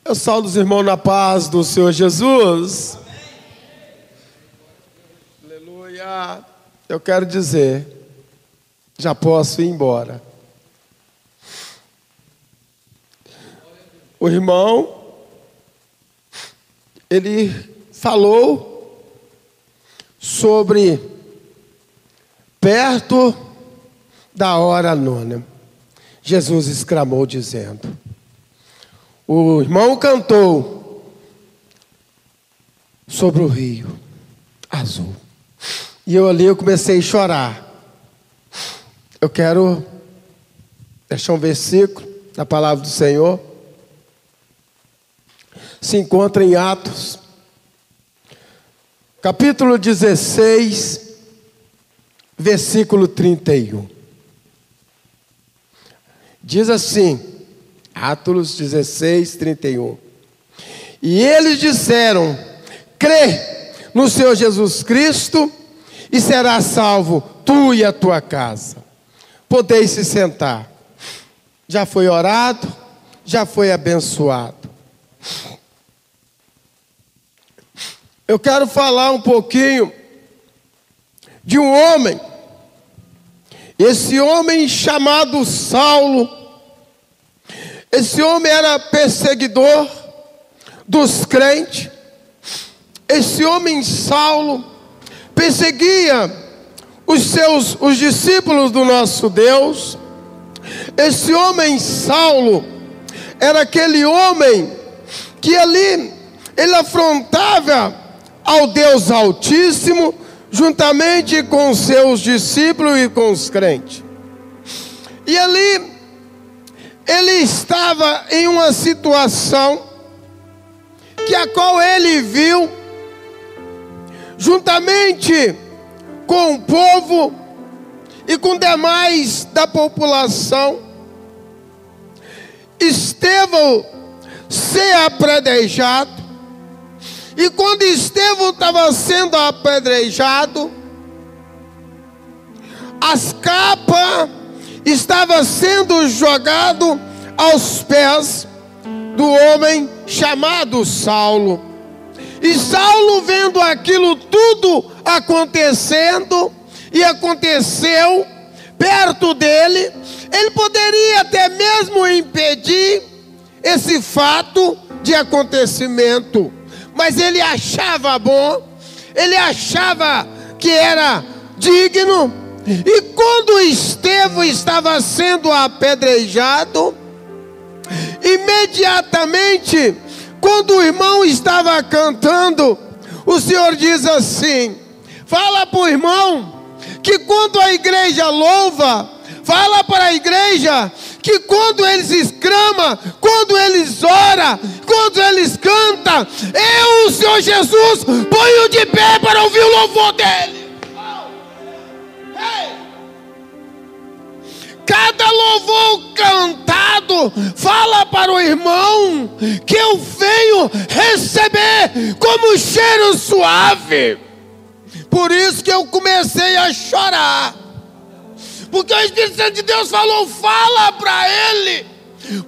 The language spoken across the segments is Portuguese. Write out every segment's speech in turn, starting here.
Eu saúdo os irmãos na paz do Senhor Jesus. Amém. Aleluia. Eu quero dizer, já posso ir embora. O irmão, ele falou sobre perto da hora nona. Jesus exclamou dizendo, o irmão cantou sobre o rio azul. E eu comecei a chorar. Eu quero deixar um versículo da palavra do Senhor. Se encontra em Atos, capítulo 16, versículo 31. Diz assim, Atos 16, 31. E eles disseram, crê no Senhor Jesus Cristo e serás salvo tu e a tua casa. Podeis se sentar. Já foi orado, já foi abençoado. Eu quero falar um pouquinho de um homem. Esse homem chamado Saulo. Esse homem era perseguidor dos crentes. Esse homem Saulo perseguia os discípulos do nosso Deus. Esse homem Saulo era aquele homem que ali ele afrontava ao Deus Altíssimo juntamente com os seus discípulos e com os crentes. E ali ele estava em uma situação que a qual ele viu juntamente com o povo e com demais da população Estevão ser apedrejado. E quando Estevão estava sendo apedrejado, as capas estavam sendo jogadas aos pés do homem chamado Saulo. E Saulo, vendo aquilo tudo acontecendo, e aconteceu perto dele, ele poderia até mesmo impedir esse fato de acontecimento. Mas ele achava bom, ele achava que era digno. E quando Estevão estava sendo apedrejado, imediatamente, quando o irmão estava cantando, o Senhor diz assim, fala para o irmão, que quando a igreja louva, fala para a igreja, que quando eles exclamam, quando eles oram, quando eles cantam, eu, o Senhor Jesus, ponho de pé para ouvir o louvor dele. Cada louvor cantado fala para o irmão que eu venho receber como cheiro suave. Por isso que eu comecei a chorar, porque o Espírito Santo de Deus falou, fala para ele,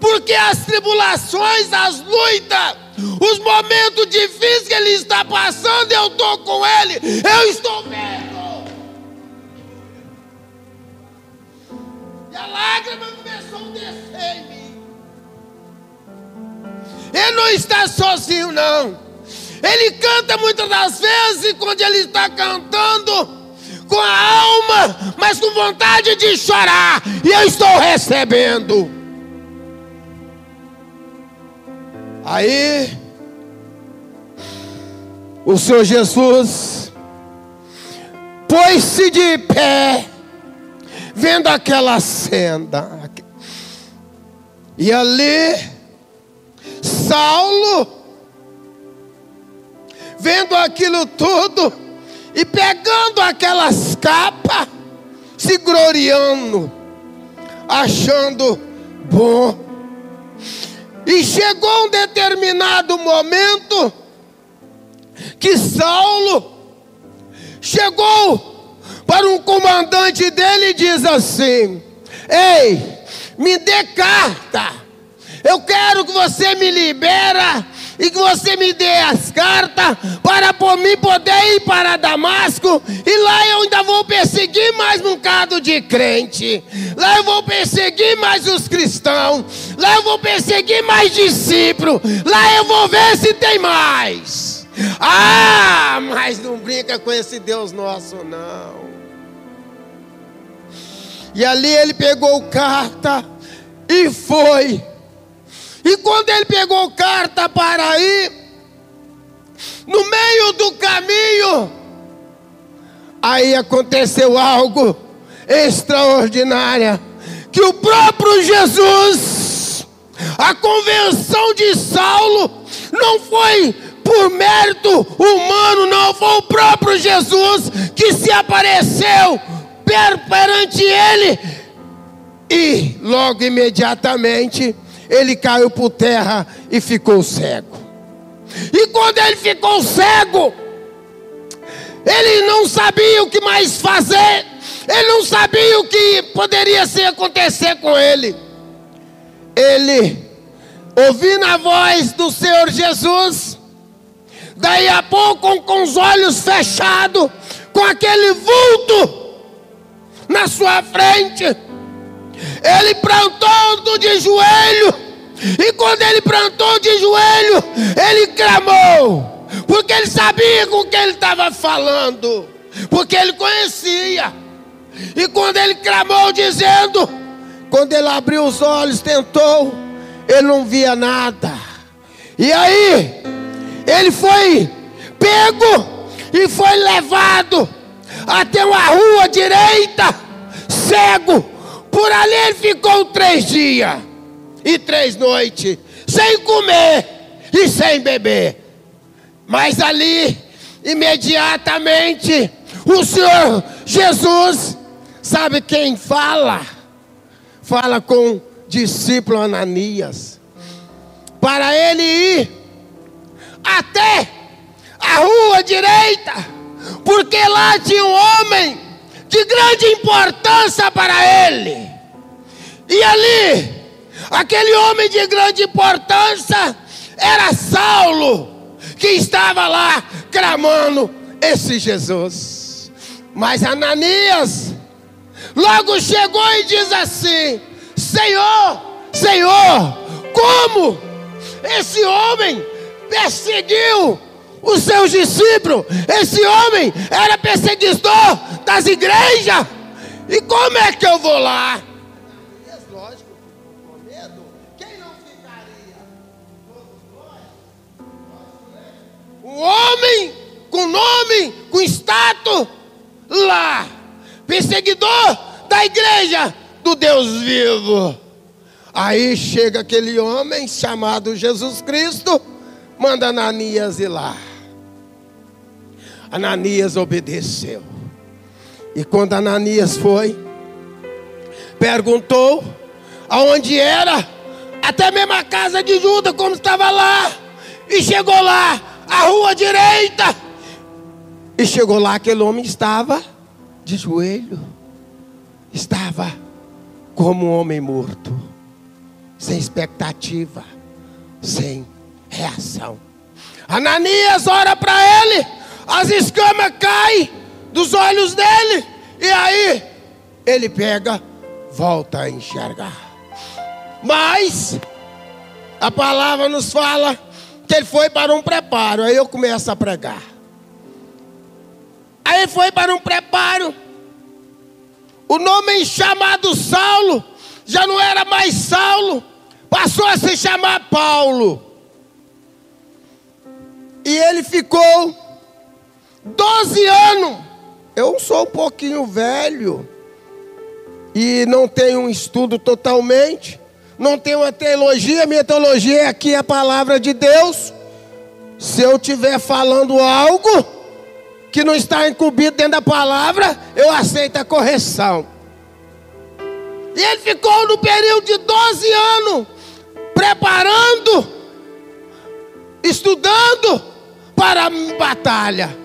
porque as tribulações, as lutas, os momentos difíceis que ele está passando, eu estou com ele, eu estou vendo. E a lágrima começou a descer em mim. Ele não está sozinho não. Ele canta muitas das vezes, quando ele está cantando com a alma, mas com vontade de chorar. E eu estou recebendo. Aí o Senhor Jesus pôs-se de pé, vendo aquela cena. E ali Saulo, vendo aquilo tudo e pegando aquelas capas, se gloriando, achando bom. E chegou um determinado momento que Saulo chegou para um comandante dele e diz assim, ei, me dê carta, Eu quero que você me libera e que você me dê as cartas para por mim poder ir para Damasco. E lá eu ainda vou perseguir mais um bocado de crente. Lá eu vou perseguir mais os cristãos. Lá eu vou perseguir mais discípulos. Lá eu vou ver se tem mais. Ah, mas não brinca com esse Deus nosso não. E ali ele pegou carta e foi. E quando ele pegou carta para ir, no meio do caminho, aí aconteceu algo extraordinário, que o próprio Jesus, a conversão de Saulo, não foi por mérito humano, não, foi o próprio Jesus que se apareceu perante ele, e logo imediatamente ele caiu por terra e ficou cego. E quando ele ficou cego, ele não sabia o que mais fazer. Ele não sabia o que poderia acontecer com ele. Ele, ouvindo a voz do Senhor Jesus, daí a pouco com os olhos fechados, com aquele vulto na sua frente, ele plantou de joelho. E quando ele plantou de joelho, ele clamou, porque ele sabia com quem ele estava falando, porque ele conhecia. E quando ele clamou dizendo, quando ele abriu os olhos, tentou, ele não via nada. E aí ele foi pego e foi levado até uma rua direita, cego. Por ali ele ficou 3 dias e 3 noites, sem comer e sem beber. Mas ali, imediatamente, o Senhor Jesus, sabe quem fala? Fala com o discípulo Ananias, para ele ir até a rua direita, porque lá tinha um homem de grande importância para ele. E ali, aquele homem de grande importância era Saulo, que estava lá clamando esse Jesus. Mas Ananias logo chegou e diz assim: Senhor, Senhor, como esse homem perseguiu os seus discípulos? Esse homem era perseguidor das igrejas. E como é que eu vou lá? Lógico, com medo. Quem não ficaria? Um homem com nome, com status lá, perseguidor da igreja do Deus vivo. Aí chega aquele homem chamado Jesus Cristo, manda Ananias ir lá. Ananias obedeceu. E quando Ananias foi, perguntou aonde era, até mesmo a casa de Judas, como estava lá. E chegou lá, a rua direita. E chegou lá, aquele homem estava de joelho. Estava como um homem morto, sem expectativa, sem reação. Ananias ora para ele, as escamas caem dos olhos dele, e aí ele pega, volta a enxergar. Mas a palavra nos fala que ele foi para um preparo. Aí eu começo a pregar. Aí ele foi para um preparo. O nome chamado Saulo já não era mais Saulo, passou a se chamar Paulo. E ele ficou 12 anos. Eu sou um pouquinho velho e não tenho um estudo totalmente, não tenho uma teologia. Minha teologia é aqui a palavra de Deus. Se eu estiver falando algo que não está incumbido dentro da palavra, eu aceito a correção. E ele ficou no período de 12 anos preparando, estudando para a batalha.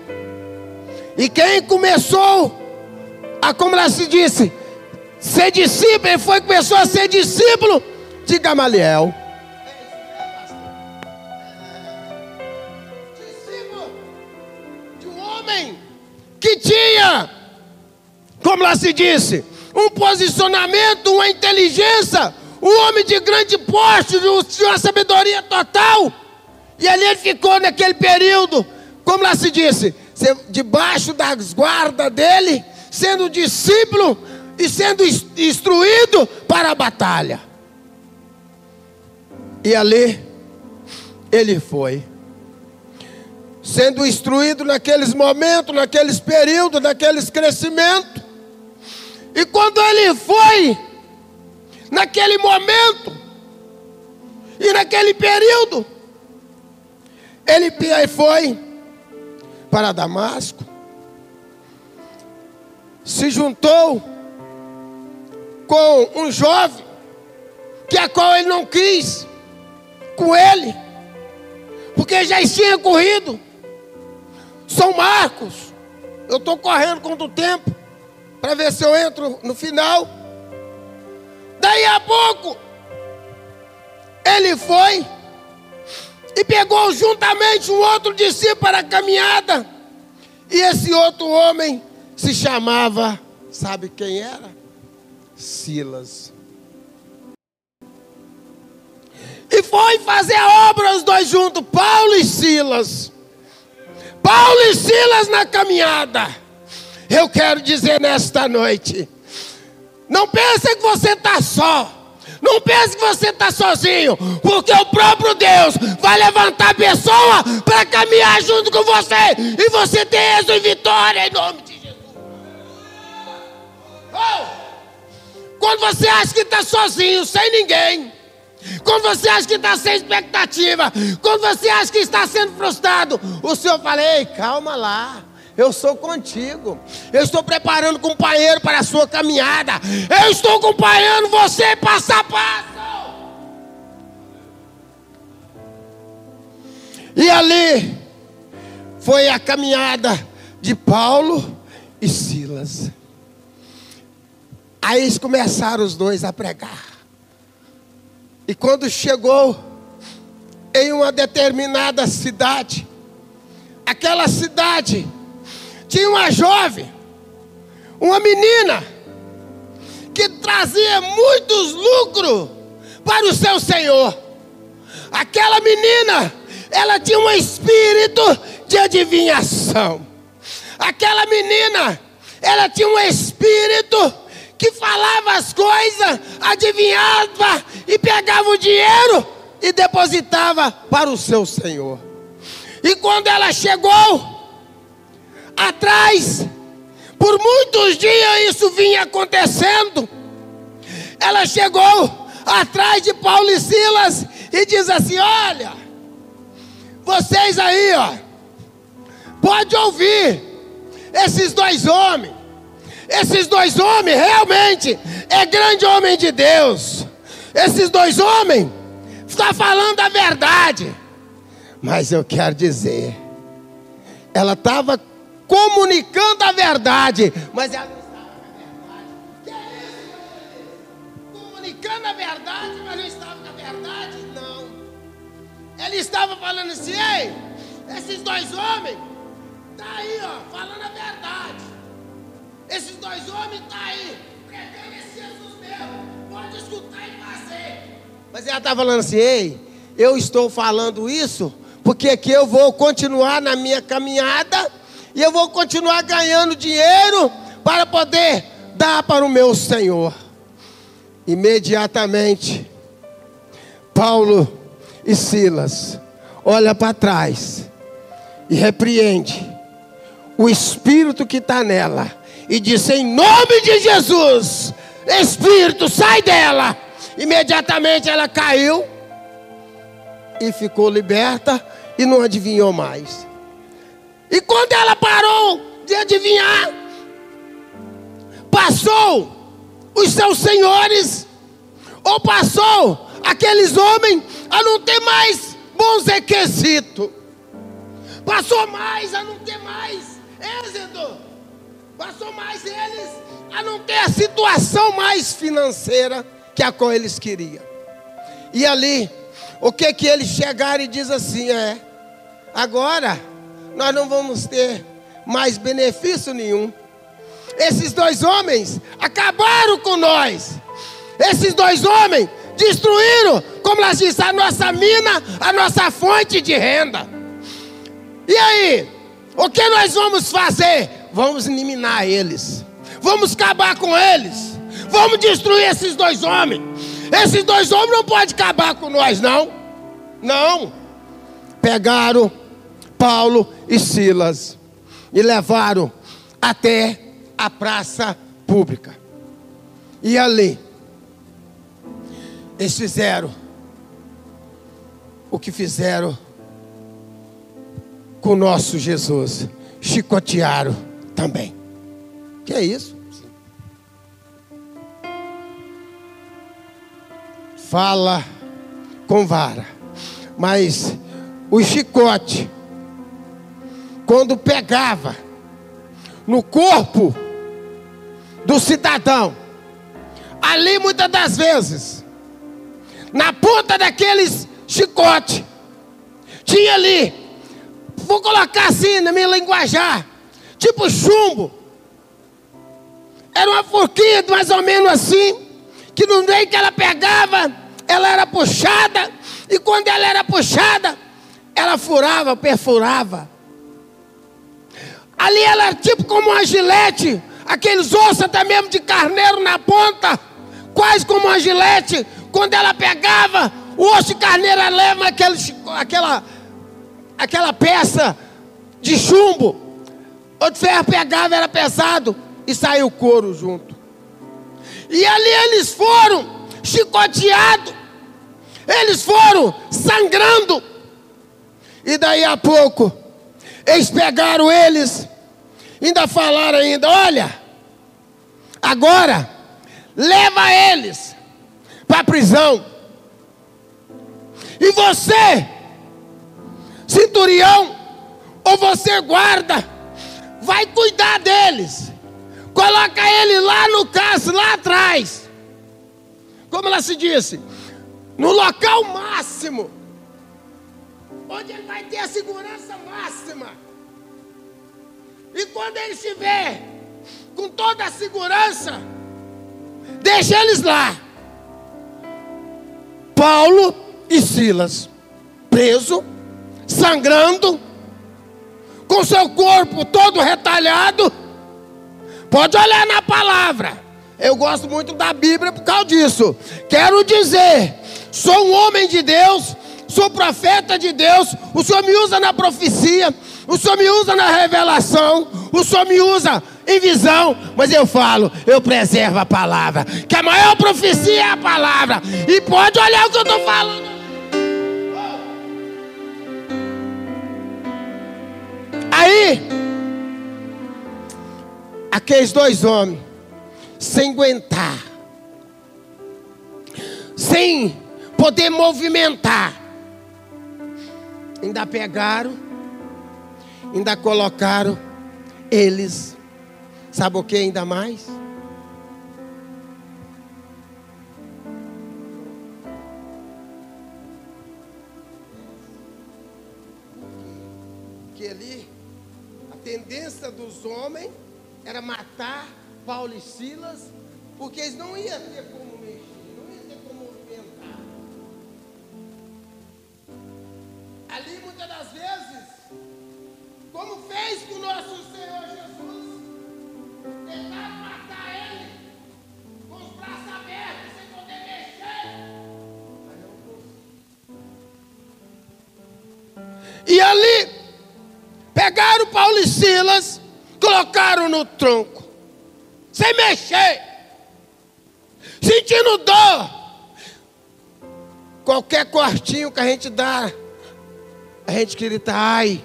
E quem começou a, como ela se disse, ser discípulo, ele começou a ser discípulo de Gamaliel. homem que tinha, como lá se disse, um posicionamento, uma inteligência, um homem de grande porte, de uma sabedoria total. E ali ele ficou naquele período, como lá se disse, debaixo das guardas dele, sendo discípulo e sendo instruído para a batalha. E ali ele foi, sendo instruído naqueles momentos, naqueles períodos, naqueles crescimentos. E quando ele foi, naquele momento e naquele período, ele foi para Damasco, se juntou com um jovem, que a qual ele não quis com ele, porque já tinha corrido. São Marcos, eu estou correndo contra o tempo, para ver se eu entro no final. Daí a pouco, ele foi e pegou juntamente um outro discípulo para a caminhada. E esse outro homem se chamava, sabe quem era? Silas. E foi fazer a obra os dois juntos, Paulo e Silas. Paulo e Silas na caminhada. Eu quero dizer nesta noite, não pense que você está só. Não pense que você está sozinho, porque o próprio Deus vai levantar a pessoa para caminhar junto com você, e você tem êxito e vitória em nome de Jesus. Oh! Quando você acha que está sozinho, sem ninguém, quando você acha que está sem expectativa, quando você acha que está sendo frustrado, o Senhor fala: ei, calma lá, eu sou contigo. Eu estou preparando um companheiro para a sua caminhada. Eu estou acompanhando você passo a passo. E ali foi a caminhada de Paulo e Silas. Aí eles começaram os dois a pregar. E quando chegou em uma determinada cidade, aquela cidade tinha uma jovem, uma menina, que trazia muitos lucros para o seu senhor. Aquela menina, ela tinha um espírito de adivinhação. Aquela menina, ela tinha um espírito que falava as coisas, adivinhava e pegava o dinheiro e depositava para o seu senhor. E quando ela chegou atrás, por muitos dias isso vinha acontecendo, ela chegou atrás de Paulo e Silas e diz assim: olha, vocês aí, ó, pode ouvir esses dois homens. Esses dois homens realmente é grande homem de Deus. Esses dois homens estão falando a verdade. Mas eu quero dizer, ela estava comunicando a verdade, mas ela não estava na verdade. Que é isso? Comunicando a verdade, mas não estava na verdade? Não. Ele estava falando assim: ei, esses dois homens estão aí, ó, falando a verdade. Esses dois homens estão aí, pregando esse Jesus mesmo, pode escutar e fazer. Mas ela está falando assim: ei, eu estou falando isso porque aqui eu vou continuar na minha caminhada e eu vou continuar ganhando dinheiro para poder dar para o meu Senhor. Imediatamente, Paulo e Silas olham para trás e repreende o espírito que está nela e diz: em nome de Jesus, espírito, sai dela. Imediatamente ela caiu e ficou liberta e não adivinhou mais. E quando ela parou de adivinhar, passou os seus senhores, ou passou aqueles homens a não ter mais bons requisitos, passou mais a não ter mais êxito, passou mais eles a não ter a situação mais financeira que a qual eles queriam. E ali, o que eles chegaram e diz assim: agora nós não vamos ter mais benefício nenhum. Esses dois homens acabaram com nós. Esses dois homens destruíram, como nós disse, a nossa mina, a nossa fonte de renda. E aí, o que nós vamos fazer? Vamos eliminar eles. Vamos acabar com eles. Vamos destruir esses dois homens. Esses dois homens não podem acabar com nós, não. Não. Pegaram Paulo e Silas e levaram até a praça pública. E ali eles fizeram o que fizeram com o nosso Jesus. Chicotearam também. Que é isso? Fala com vara. Mas o chicote, quando pegava no corpo do cidadão, ali muitas das vezes, na ponta daqueles chicote, tinha ali, vou colocar assim na minha linguajar, tipo chumbo. Era uma forquinha mais ou menos assim, que no meio que ela pegava, ela era puxada, e quando ela era puxada, ela furava, perfurava. Ali ela era tipo como uma gilete, aqueles ossos até mesmo de carneiro na ponta, quase como uma gilete. Quando ela pegava, o osso de carneiro leva aquela peça de chumbo. O de ferro pegava, era pesado, e saiu o couro junto. E ali eles foram chicoteados, eles foram sangrando. E daí a pouco, eles pegaram eles, ainda falaram ainda, olha, agora, leva eles para a prisão. E você, centurião, ou você guarda, vai cuidar deles. Coloca ele lá no caso, lá atrás. Como ela se disse, no local máximo, onde ele vai ter a segurança máxima. E quando ele estiver com toda a segurança, deixa eles lá. Paulo e Silas, preso, sangrando, com seu corpo todo retalhado. Pode olhar na palavra. Eu gosto muito da Bíblia por causa disso. Quero dizer, sou um homem de Deus, sou profeta de Deus. O Senhor me usa na profecia, o Senhor me usa na revelação, o Senhor me usa em visão. Mas eu falo, eu preservo a palavra, que a maior profecia é a palavra. E pode olhar o que eu estou falando. Aí, aqueles dois homens, sem aguentar, sem poder movimentar, ainda pegaram, ainda colocaram eles, sabe o que ainda mais? Que ali, a tendência dos homens era matar Paulo e Silas, porque eles não iam ter como mexer, não iam ter como movimentar. Ali muitas das vezes, como fez com o nosso Senhor Jesus, tentaram matar ele com os braços abertos, sem poder mexer. E ali pegaram Paulo e Silas, colocaram no tronco, sem mexer, sentindo dor. Qualquer cortinho que a gente dá, a gente grita, ai,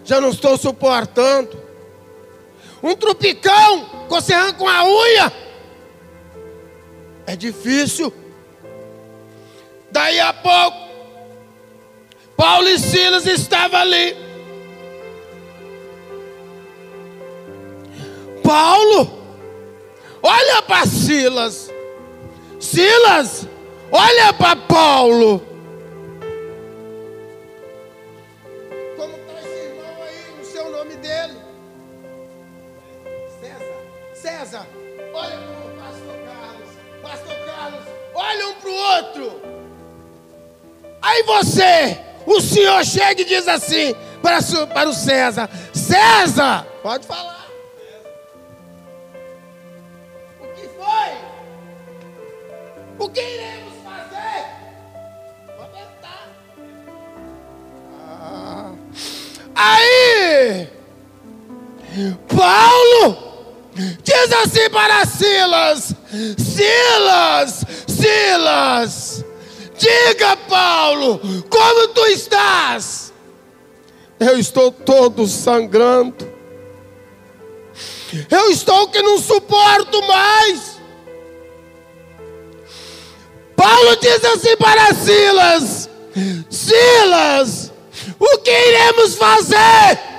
já não estou suportando. Um trupicão, você arranca com a unha, é difícil. Daí a pouco, Paulo e Silas estavam ali. Paulo, olha para Silas. Silas, olha para Paulo. Como está esse irmão aí, no seu nome? nome dele. César, olha para o pastor Carlos. Pastor Carlos, olha um para o outro. Aí o senhor chega e diz assim para o César: César, pode falar. O que foi? O que iremos fazer? Comentar. Aí Paulo diz assim para Silas: Silas, diga, Paulo, como tu estás? Eu estou todo sangrando. Eu estou que não suporto mais. Paulo diz assim para Silas: Silas, o que iremos fazer?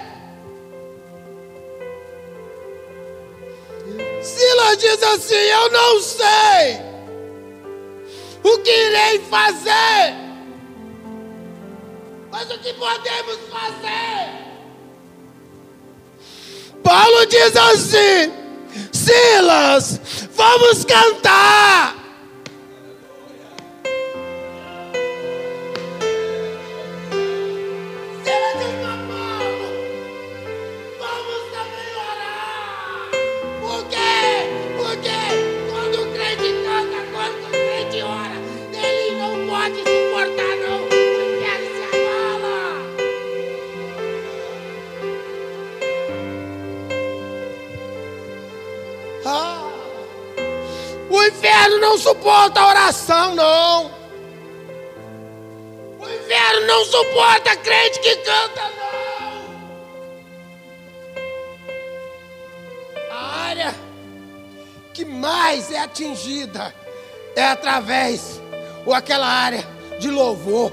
Silas diz assim: eu não sei o que irei fazer, mas o que podemos fazer? Paulo diz assim: Silas, vamos cantar. Silas diz para Paulo: vamos também orar. Por quê? Porque quando o crente canta, quando o crente ora, ele não pode suportar não. O inferno se abala. O inferno não suporta a oração, não. O inferno não suporta crente que canta, não. A área que mais é atingida é através, ou aquela área de louvor,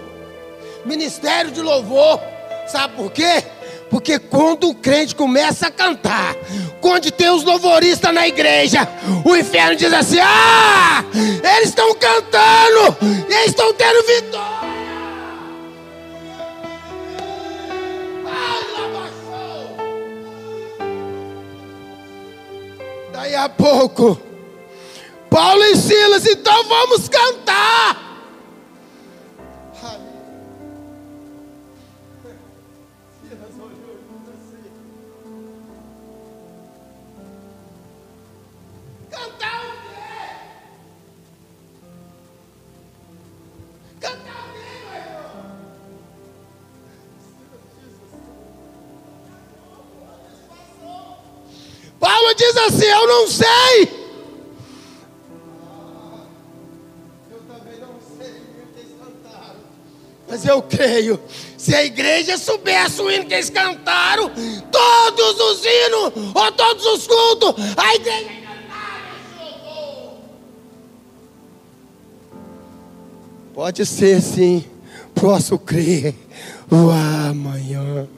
ministério de louvor. Sabe por quê? Porque quando o crente começa a cantar, quando tem os louvoristas na igreja, o inferno diz assim: ah, eles estão cantando, eles estão tendo vitória. Daí a pouco, Paulo e Silas: então vamos cantar. Cantar o quê? Cantar o quê, meu irmão? Paulo diz assim: eu não sei. Eu também não sei o que eles cantaram, mas eu creio. Se a igreja soubesse o hino que eles cantaram, todos os hinos, ou todos os cultos, a igreja cantava esse louvor. Pode ser sim, posso crer no amanhã.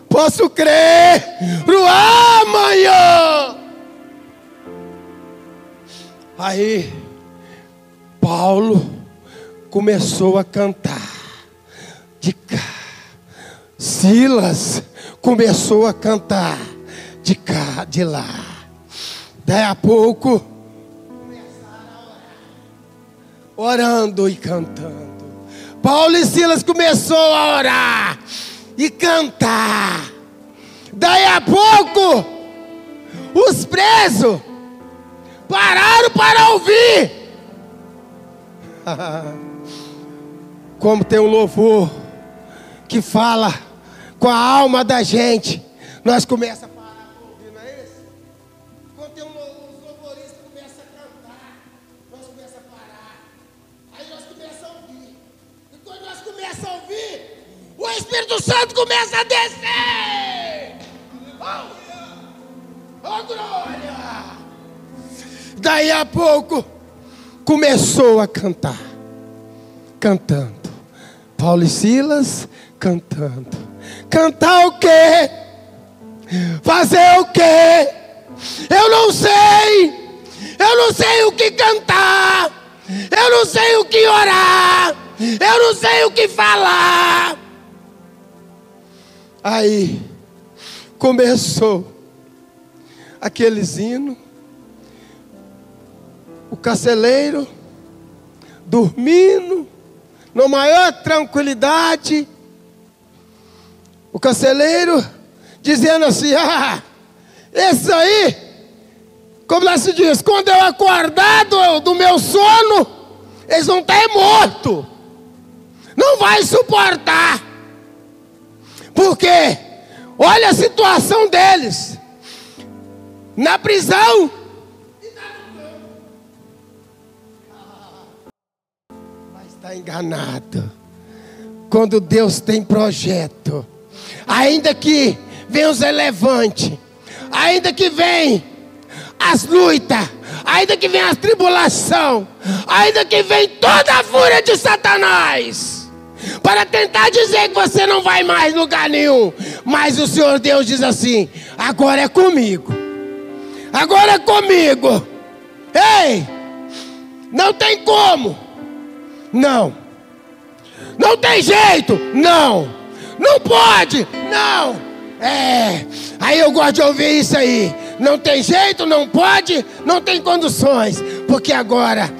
Posso crer no amanhã. Aí Paulo começou a cantar de cá. Silas começou a cantar de cá, de lá. Daí a pouco começaram a orar, orando e cantando. Paulo e Silas começou a orar e cantar. Daí a pouco os presos pararam para ouvir. Como tem um louvor que fala com a alma da gente, nós começamos a parar para ouvir, não é isso? Quando tem os louvoristas que começam a cantar, nós começamos a parar. Aí nós começamos a ouvir. E quando nós começamos a ouvir, o Espírito Santo começa a descer. Oh, glória! Daí a pouco começou a cantar. Cantando. Paulo e Silas cantando. Cantar o quê? Fazer o quê? Eu não sei. Eu não sei o que cantar. Eu não sei o que orar. Eu não sei o que falar. Aí começou aqueles hinos, o carcereiro dormindo, na maior tranquilidade, o carcereiro dizendo assim: esse aí, como lá se diz, quando eu acordar do meu sono, eles vão estar mortos, não vai suportar, porque olha a situação deles, na prisão, mas está enganado. Quando Deus tem projeto, ainda que venham os elevantes, ainda que vem as lutas, ainda que vem a tribulação, ainda que vem toda a fúria de Satanás, para tentar dizer que você não vai mais lugar nenhum, mas o Senhor Deus diz assim: agora é comigo, agora é comigo. Ei, não tem como, não tem jeito, não pode, não. Aí eu gosto de ouvir isso aí. Não tem jeito, não pode, não tem condições, porque agora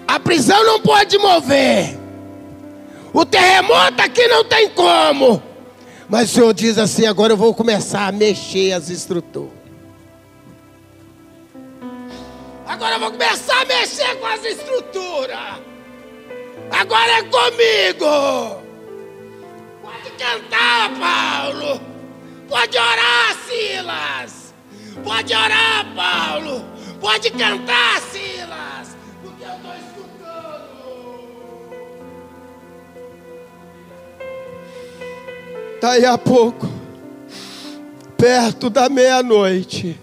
a prisão não pode mover, o terremoto aqui não tem como. Mas o Senhor diz assim: agora eu vou começar a mexer as estruturas. Agora eu vou começar a mexer com as estruturas. Agora é comigo. Pode cantar, Paulo. Pode orar, Silas. Pode orar, Paulo. Pode cantar, Silas. Porque eu estou escutando. Daí a pouco, perto da meia-noite,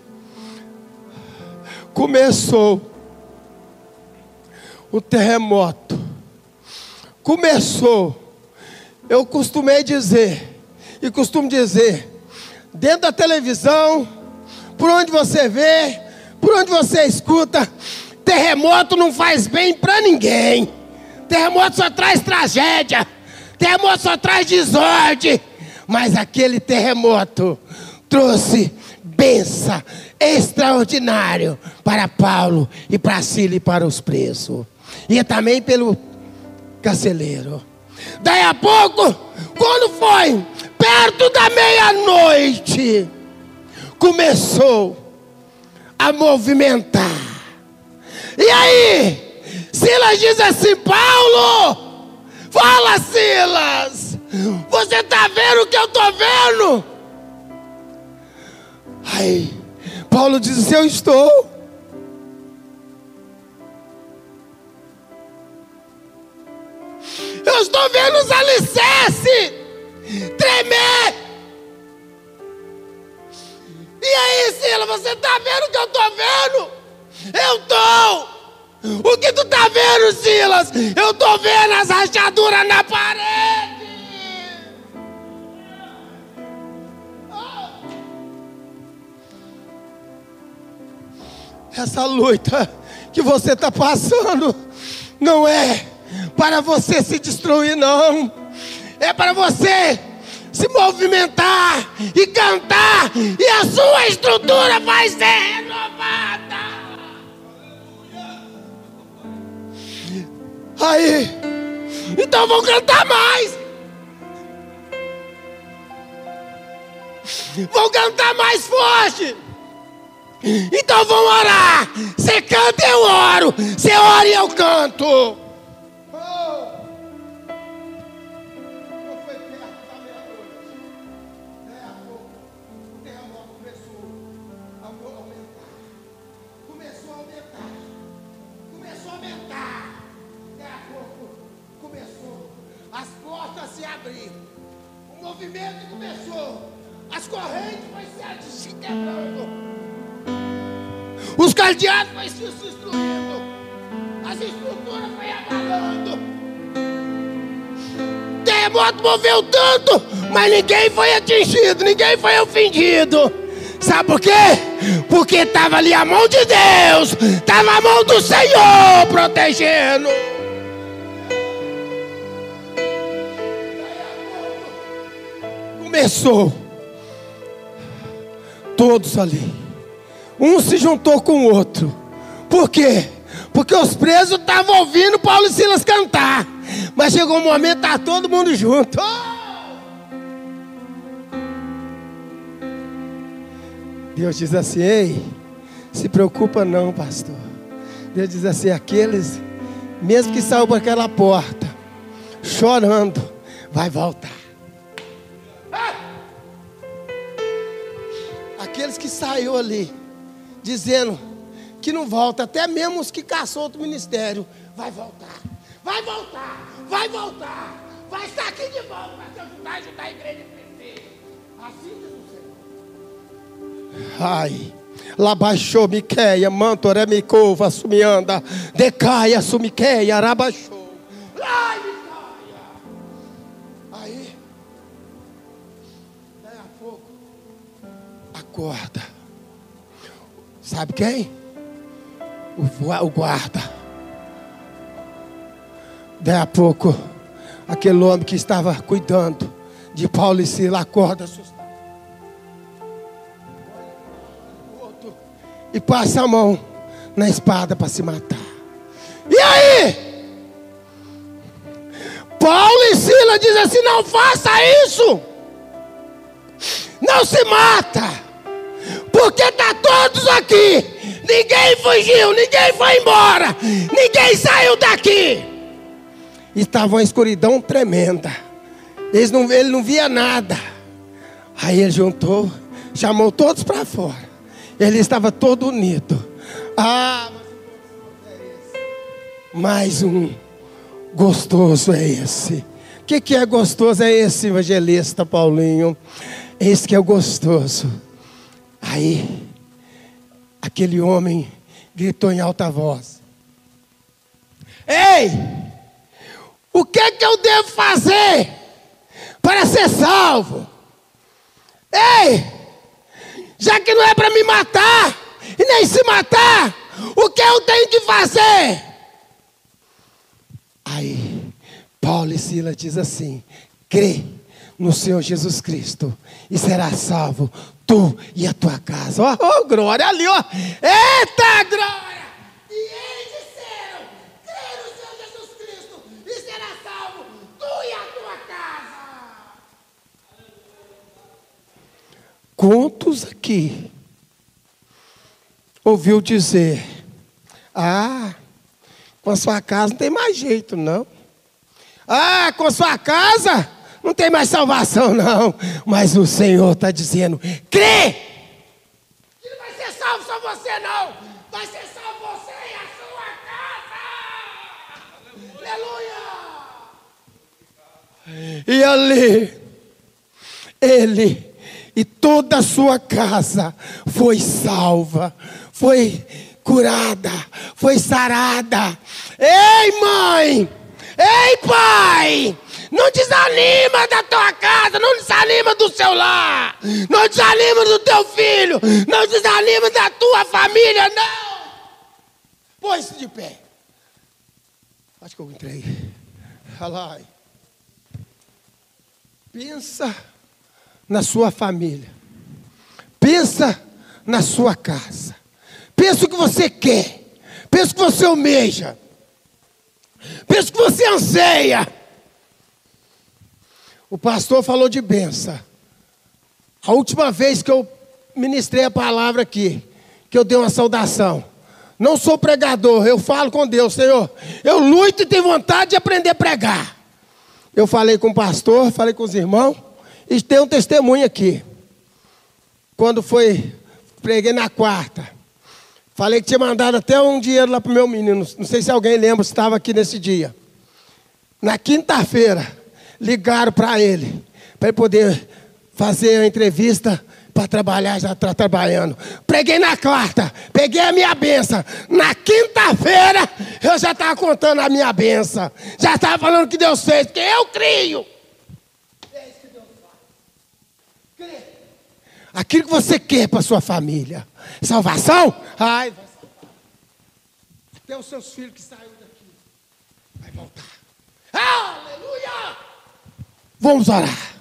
começou o terremoto. Começou. Eu costumei dizer, e costumo dizer, dentro da televisão, por onde você vê, por onde você escuta, terremoto não faz bem para ninguém. Terremoto só traz tragédia, terremoto só traz desordem. Mas aquele terremoto trouxe bênção extraordinária para Paulo e para Silas e para os presos, e também pelo carcereiro. Daí a pouco, quando foi perto da meia-noite, começou a movimentar. E aí, Silas diz assim: Paulo, fala, Silas, você está vendo o que eu estou vendo? Aí Paulo diz assim: eu estou. Eu estou vendo os alicerces tremer. E aí, Silas, você está vendo o que eu estou vendo? Eu estou. O que tu está vendo, Silas? Eu estou vendo as rachaduras na parede. Essa luta que você está passando não é para você se destruir, não. É para você se movimentar e cantar, e a sua estrutura vai ser renovada. Aí, então vão cantar mais. Vão cantar mais forte. Então vão orar. Você canta, eu oro. Você ora e eu canto. O movimento começou, as correntes foram se quebrando, os cadeados foram se destruindo, as estruturas foram abalando. O terremoto moveu tanto, mas ninguém foi atingido, ninguém foi ofendido. Sabe por quê? Porque estava ali a mão de Deus, estava a mão do Senhor protegendo. Começou todos ali. Um se juntou com o outro. Por quê? Porque os presos estavam ouvindo Paulo e Silas cantar. Mas chegou um momento, tá todo mundo junto. Deus diz assim: ei, se preocupa não, pastor. Deus diz assim: aqueles, mesmo que saiu por aquela porta, chorando, vai voltar. Aqueles que saiu ali, dizendo que não volta, até mesmo os que caçou outro ministério, vai voltar, vai voltar, vai voltar, vai estar aqui de volta, para ajudar a igreja a crescer. Assim diz o Senhor. Ai, lá baixou Miqueia, mantoremicova, sumianda, decaia, sumiqueia, arabaixou. Ai, Miqueia. Aí, daí a pouco, acorda. Sabe quem? O guarda. Daí a pouco, aquele homem que estava cuidando de Paulo e Silas acorda assustado. E passa a mão na espada para se matar. E aí? Paulo e Silas dizem assim: não faça isso. Não se mata. Porque está todos aqui. Ninguém fugiu, ninguém foi embora, ninguém saiu daqui. Estava uma escuridão tremenda. Ele não via nada. Aí ele juntou, chamou todos para fora. Ele estava todo unido. Mais um gostoso é esse. O que é gostoso? É esse evangelista Paulinho. Esse que é o gostoso. Aí aquele homem gritou em alta voz: ei, o que eu devo fazer para ser salvo? Ei, já que não é para me matar e nem se matar, o que eu tenho que fazer? Aí Paulo e Silas diz assim: crê no Senhor Jesus Cristo e será salvo tu e a tua casa. Oh, glória ali, ó. Eita, glória! E eles disseram: crê no Senhor Jesus Cristo e será salvo tu e a tua casa. Quantos aqui ouviu dizer: com a sua casa não tem mais jeito não. Com a sua casa não tem mais salvação não. Mas o Senhor está dizendo: crê! Que não vai ser salvo só você não. Vai ser salvo você e a sua casa. Aleluia! E ali, ele e toda a sua casa foi salva, foi curada, foi sarada. Ei, mãe! Ei, pai! Não desanima da tua casa, não desanima do seu lar, não desanima do teu filho, não desanima da tua família, não! Põe-se de pé. Acho que eu entrei. Alai. Pensa na sua família. Pensa na sua casa. Pensa o que você quer. Pensa o que você almeja. Pensa o que você anseia. O pastor falou de bênção. A última vez que eu ministrei a palavra aqui, que eu dei uma saudação. Não sou pregador, eu falo com Deus: Senhor, eu luto e tenho vontade de aprender a pregar. Eu falei com o pastor, falei com os irmãos, e tem um testemunho aqui. Quando preguei na quarta, falei que tinha mandado até um dinheiro lá para o meu menino. Não sei se alguém lembra, se estava aqui nesse dia. Na quinta-feira, ligaram para ele poder fazer a entrevista para trabalhar, já está trabalhando. Preguei na quarta, peguei a minha bênção. Na quinta-feira, eu já estava contando a minha bênção. Já estava falando o que Deus fez, porque eu creio. É isso que Deus faz. Crê. Aquilo que você quer para a sua família. Salvação? Vai salvar. Até os seus filhos que saíram daqui vai voltar. Aleluia! Vamos orar.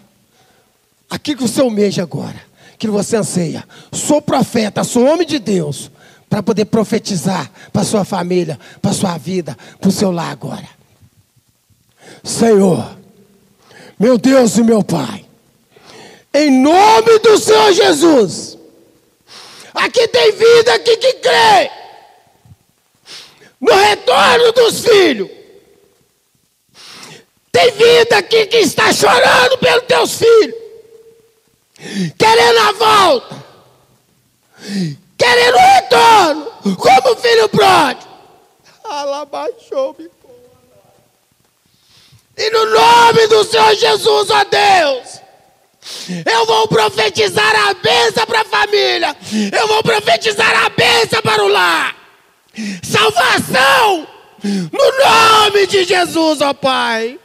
Aquilo que você almeja agora, que você anseia. Sou profeta, sou homem de Deus, para poder profetizar para sua família, para sua vida, para o seu lar agora. Senhor, meu Deus e meu Pai, em nome do Senhor Jesus, aqui tem vida aqui que crê no retorno dos filhos. Tem vida aqui que está chorando pelos teus filhos, querendo a volta, querendo o retorno, como o filho pródigo. E no nome do Senhor Jesus, ó Deus, eu vou profetizar a bênção para a família, eu vou profetizar a bênção para o lar, salvação, no nome de Jesus, ó Pai.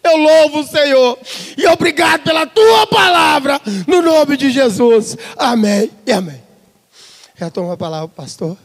Eu louvo o Senhor e obrigado pela tua palavra, no nome de Jesus. Amém e amém. Retoma a palavra, pastor.